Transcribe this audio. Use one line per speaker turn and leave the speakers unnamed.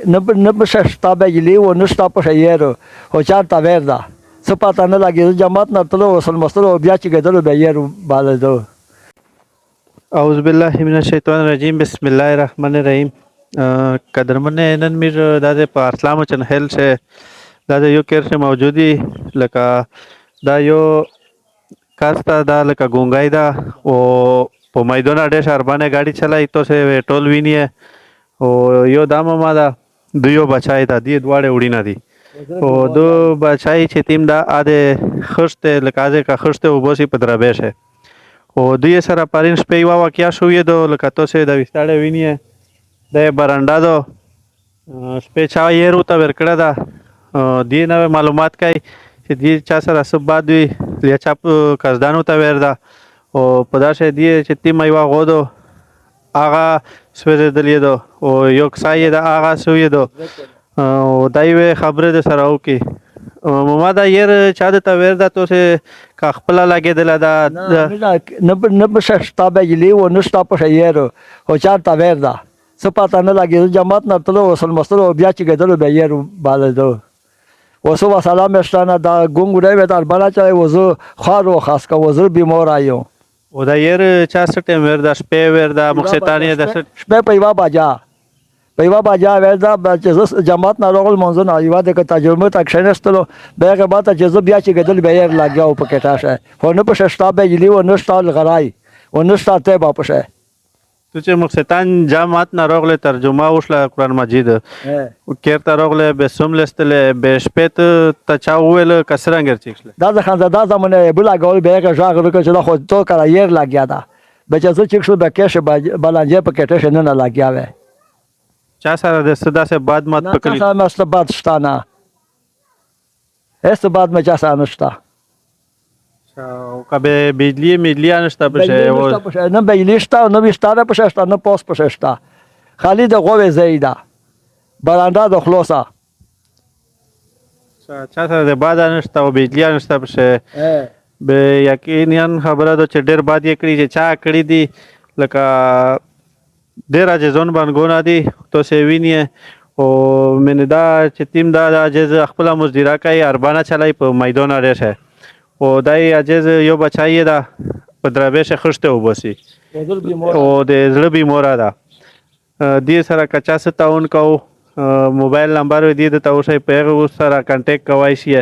نه په شتا بجلی و نه شتا په شیرو خو چارته ویر ده څه پته نه لګېده جماعت نه تلو وسل مستلو بیا چې کېدلو بیا یې بالېدو.
اعوذ بالله من الشیطان الرجیم بسم الله الرحمن الرحیم. قدرمن نن میر دا په ارسلامو چنل شه دا یو کیر شه موجودی لکه دا یو کاستا دا لکه ګونګای دا او په میدان اډه شهر باندې गाड़ी چلای تو سه ټول ویني او یو دامه ما دا دویو بچای دا دی دواړه وړینا دي او دو بچای چې تیم دا اده خشته لکه کا خشته وبوسی په دربه شه او دوی سره پرین شپې وا واقعیا شوې دو لکه تو سه د وستاړه ویني د برانډا دو شپې چا یې روته ورکړه دا دی نو معلومات کوي چې دی چا سره سب بعد وی لیا چا کزدانو ته وردا او په داسې دی چې تیم یې واغودو هغه سوځ دلی دو او یو کسای دا هغه سوې دو او دایو خبره د سره وکي ما دا ير چا د تاویر دا تو سه کا خپل لګیدل دا
نه په شتا بجلی و نه شتا په شیرو خو چارته ویر ده څه پته نه لګېده جماعت نه تلو وسل مستلو بیا چې کېدلو بیا یې بالېدو. وسو و سلام اشتانه دا ګونګ دی در بالا چای وزو خارو خاص کا وزو بیمار آیو
او دا ير چا سټه ور دا شپې ور دا مخشتانی دا
شپې پیوا باجا ور دا چې جماعت نه راغل منځ نه یو د تجربه تک شنستلو بهغه بعد چې بیا چې کېدل بیا یې لاګیاو په کټا شه خو نه په شتا بجلی و نه شتا غړای و نه شتا ته واپس
تو چې مخشتان جماعت نه راغله ترجمه وشله قرآن مجید او کېرته راغله به سملستله به شپت ته چا ویل کسرنګر چیکله
دا د خانزاده زمونه بولا ګول بهغه ژغ ورکړ چې خو تو کرا یې لاګیا دا به چې څه چیک شو به کېشه بلانجه په کټه شه نه لاګیا و
چا سره د صدا سے بعد مت پکلی
چا مسله بعد شتانه هست بعد میں چا سره نشتا
او کبه بجلی انشتا بشه
نه بجلی شتا نه وستاره پشه شتا نه پوس پشه شتا خالی د غوې زیدا براندا د خلاصه
چا سره د بعد انشتا او بجلی انشتا بشه به یقینا خبره ده چې ډېر بعد یې کړی چې چا کړی دی لکه ډېر اجزون باندې دي تو سه ویني او من دا چې تیم دا اجز خپل مزدورا کوي اربانه چلای په میدان اړه شه او دای اجز یو بچای دا په دربه شه خشته وبسي او د زړه بیمار ده دې سره کچا ستاون کو موبایل نمبر دې د توشه په سره کانټیکټ کوي شي